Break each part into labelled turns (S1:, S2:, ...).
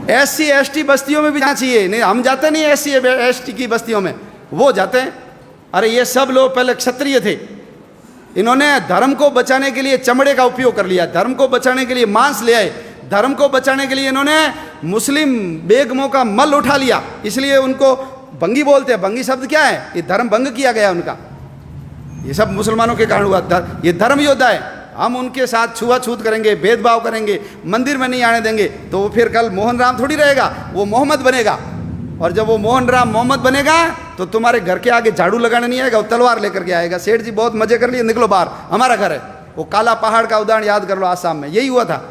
S1: SC ST बस्तियों में भी जाना चाहिए। नहीं, हम जाते नहीं SC ST की बस्तियों में, वो जाते हैं। अरे ये सब लोग पहले क्षत्रिय थे, इन्होंने धर्म को बचाने के लिए चमड़े का उपयोग कर लिया, धर्म को बचाने के लिए मांस ले आए, धर्म को बचाने के लिए इन्होंने मुस्लिम बेगमों का मल उठा लिया, इसलिए उनको बंगी बोलते हैं। बंगी शब्द क्या है? ये धर्म भंग किया गया उनका। ये सब मुसलमानों के कारण हुआ। ये धर्म योद्धा है, हम उनके साथ छुआछूत करेंगे, भेदभाव करेंगे, मंदिर में नहीं आने देंगे, तो वो फिर कल मोहन राम थोड़ी रहेगा, वो मोहम्मद बनेगा। और जब वो मोहन राम मोहम्मद बनेगा तो तुम्हारे घर के आगे झाड़ू लगाने नहीं आएगा, वो तलवार लेकर के आएगा। सेठ जी बहुत मजे कर लिए, निकलो बाहर, हमारा घर है। वो काला पहाड़ का उदाहरण याद कर लो, आसाम में यही हुआ था।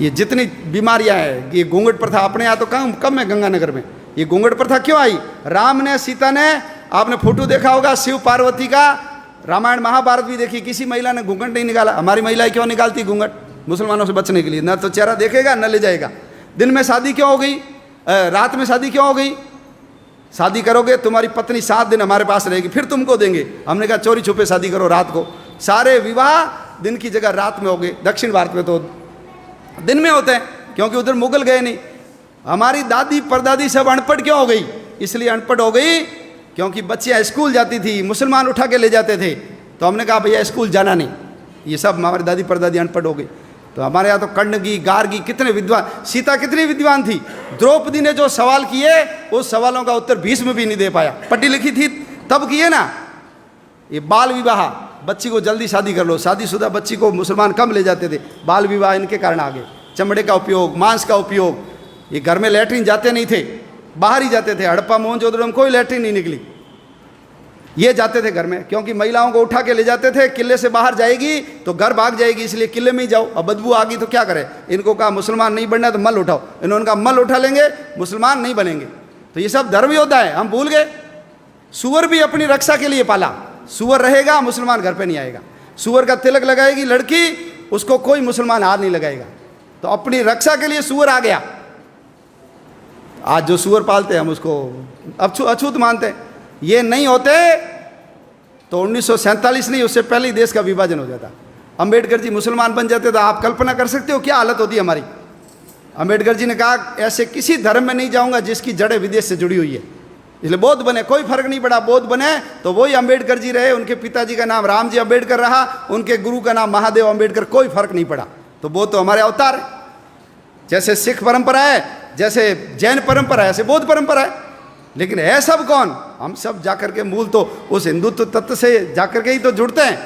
S1: ये जितनी बीमारियां हैं, ये घूंघट प्रथा अपने यहाँ तो कम है गंगानगर में। ये घूंघट प्रथा क्यों आई? राम ने, सीता ने, आपने फोटो देखा होगा शिव पार्वती का, रामायण महाभारत भी देखी, किसी महिला ने घूंघट नहीं निकाला। हमारी महिलाएं क्यों निकालती घूंघट? मुसलमानों से बचने के लिए। न तो चेहरा देखेगा न ले जाएगा। दिन में शादी क्यों हो गई? रात में शादी क्यों हो गई? शादी करोगे तुम्हारी पत्नी 7 दिन हमारे पास रहेगी, फिर तुमको देंगे। हमने कहा चोरी छुपे शादी करो रात को। सारे विवाह दिन की जगह रात में हो गए। दक्षिण भारत में तो दिन में होते हैं, क्योंकि उधर मुगल गए नहीं। हमारी दादी परदादी सब अनपढ़ क्यों हो गई? इसलिए अनपढ़ हो गई क्योंकि बच्चियाँ स्कूल जाती थी, मुसलमान उठा के ले जाते थे, तो हमने कहा भैया स्कूल जाना नहीं। ये सब हमारी दादी परदादी अनपढ़ हो गई। तो हमारे यहाँ तो कण्णगी, गार्गी, कितने विद्वान, सीता कितनी विद्वान थी। द्रौपदी ने जो सवाल किए उस सवालों का उत्तर भीष्म भी नहीं दे पाया। पढ़ी लिखी थी तब किए ना। ये बाल विवाह, बच्ची को जल्दी शादी कर लो, शादीशुदा बच्ची को मुसलमान कम ले जाते थे। बाल विवाह इनके कारण आ गए। चमड़े का उपयोग, मांस का उपयोग। ये घर में लैट्रिन जाते नहीं थे, बाहर ही जाते थे। हड़प्पा मोहनजोदड़ो में कोई लैट्रिन नहीं निकली, ये जाते थे घर में, क्योंकि महिलाओं को उठा के ले जाते थे। किले से बाहर जाएगी तो घर भाग जाएगी, इसलिए किले में ही जाओ। अब बदबू आ गई तो क्या करें? इनको कहा मुसलमान नहीं बनना तो मल उठाओ। इन्होंने कहा मल उठा लेंगे, मुसलमान नहीं बनेंगे। तो ये सब धर्म योद्धा है, हम भूल गए। सुअर भी अपनी रक्षा के लिए पाला। सुअर रहेगा, मुसलमान घर पे नहीं आएगा। सुअर का तिलक लगाएगी लड़की, उसको कोई मुसलमान हाथ नहीं लगाएगा। तो अपनी रक्षा के लिए सुअर आ गया। आज जो सुअर पालते हैं हम उसको अछूत मानते हैं। ये नहीं होते तो 1947 नहीं, उससे पहले ही देश का विभाजन हो जाता। अंबेडकर जी मुसलमान बन जाते तो आप कल्पना कर सकते हो क्या हालत होती हमारी। अंबेडकर जी ने कहा ऐसे किसी धर्म में नहीं जाऊंगा जिसकी जड़ें विदेश से जुड़ी हुई है, इसलिए बौद्ध बने। कोई फर्क नहीं पड़ा, बौद्ध बने तो वही अंबेडकर जी रहे। उनके पिताजी का नाम रामजी अंबेडकर रहा, उनके गुरु का नाम महादेव अंबेडकर, कोई फर्क नहीं पड़ा। तो बौद्ध तो हमारे अवतार है। जैसे सिख परंपरा है, जैसे जैन परंपरा है, ऐसे बौद्ध परंपरा है। लेकिन है सब कौन? हम सब जाकर के मूल तो उस हिंदुत्व तत्व से जाकर के ही तो जुड़ते हैं।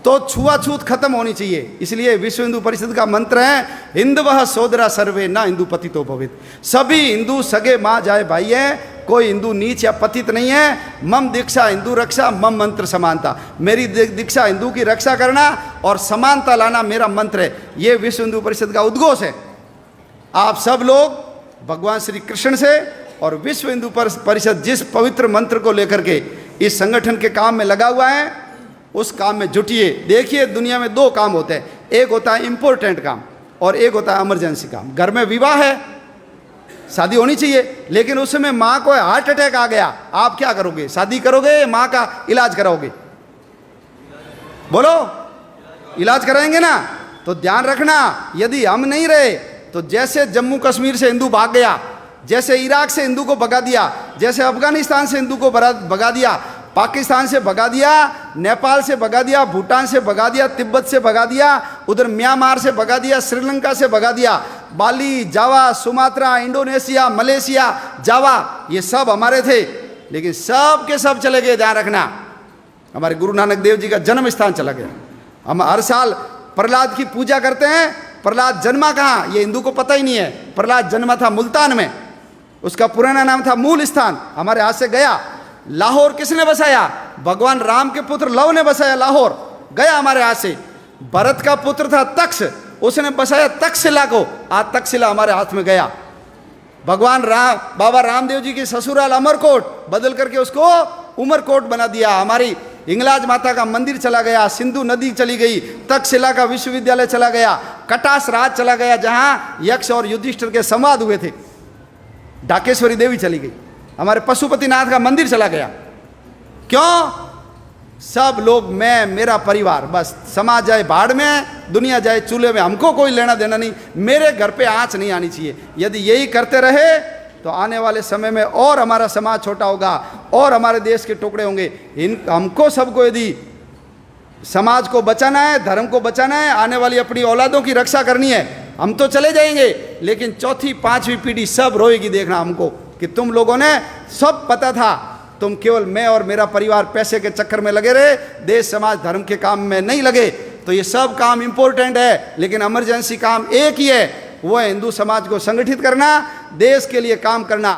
S1: तो छुआछूत खत्म होनी चाहिए। इसलिए विश्व हिंदू परिषद का मंत्र है हिंदवः सोदरा सर्वे ना हिंदू पतितो भवेत्। सभी हिंदू सगे माँ जाए भाई हैं, कोई हिंदू नीच या पतित नहीं है। मम दीक्षा हिंदू रक्षा, मम मंत्र समानता। मेरी दीक्षा हिंदू की रक्षा करना और समानता लाना मेरा मंत्र है। ये विश्व हिंदू परिषद का उद्घोष है। आप सब लोग भगवान श्री कृष्ण से और विश्व हिंदू परिषद जिस पवित्र मंत्र को लेकर के इस संगठन के काम में लगा हुआ है, उस काम में जुटिए। देखिए दुनिया में 2 काम होते हैं, एक होता है इम्पोर्टेंट काम और एक होता है इमरजेंसी काम। घर में विवाह है, शादी होनी चाहिए, लेकिन उस समय माँ को हार्ट अटैक आ गया, आप क्या करोगे? शादी करोगे, माँ का इलाज कराओगे? बोलो, इलाज कराएंगे ना? तो ध्यान रखना, यदि हम नहीं रहे तो जैसे जम्मू कश्मीर से हिंदू भाग गया, जैसे इराक से हिंदू को भगा दिया, जैसे अफगानिस्तान से हिंदू को भगा दिया, पाकिस्तान से भगा दिया, नेपाल से भगा दिया, भूटान से भगा दिया, तिब्बत से भगा दिया, उधर म्यांमार से भगा दिया, श्रीलंका से भगा दिया, बाली, जावा, सुमात्रा, इंडोनेशिया, मलेशिया, जावा, ये सब हमारे थे, लेकिन सब के सब चले गए। ध्यान रखना, हमारे गुरु नानक देव जी का जन्म स्थान चला गया। हम हर साल प्रहलाद की पूजा करते हैं। प्रहलाद जन्मा कहाँ, ये हिंदू को पता ही नहीं है। प्रहलाद जन्मा था मुल्तान में, उसका पुराना नाम था मूल स्थान, हमारे हाथ से गया। लाहौर किसने बसाया? भगवान राम के पुत्र लव ने बसाया। लाहौर गया हमारे हाथ से। भरत का पुत्र था तक्ष, उसने बसाया तक्षशिला को, आज तक्षशिला हमारे हाथ में गया। भगवान राम, बाबा रामदेव जी की ससुराल अमरकोट बदल करके उसको उमरकोट बना दिया। हमारी हिंगलाज माता का मंदिर चला गया, सिंधु नदी चली गई, तक्षशिला का विश्वविद्यालय चला गया, कटास राज चला गया जहां यक्ष और युधिष्ठिर के संवाद हुए थे, ढाकेश्वरी देवी चली गई, हमारे पशुपतिनाथ का मंदिर चला गया। क्यों? सब लोग, मैं, मेरा परिवार, बस समाज जाए भाड़ में, दुनिया जाए चूल्हे में, हमको कोई लेना देना नहीं, मेरे घर पे आँच नहीं आनी चाहिए। यदि यही करते रहे तो आने वाले समय में और हमारा समाज छोटा होगा और हमारे देश के टुकड़े होंगे। हमको सबको यदि समाज को बचाना है, धर्म को बचाना है, आने वाली अपनी औलादों की रक्षा करनी है, हम तो चले जाएंगे, लेकिन चौथी पांचवी पीढ़ी सब रोएगी देखना हमको कि तुम लोगों ने सब पता था, तुम केवल मैं और मेरा परिवार पैसे के चक्कर में लगे रहे, देश समाज धर्म के काम में नहीं लगे। तो ये सब काम इंपॉर्टेंट है, लेकिन इमरजेंसी काम एक ही है, वो है हिंदू समाज को संगठित करना, देश के लिए काम करना।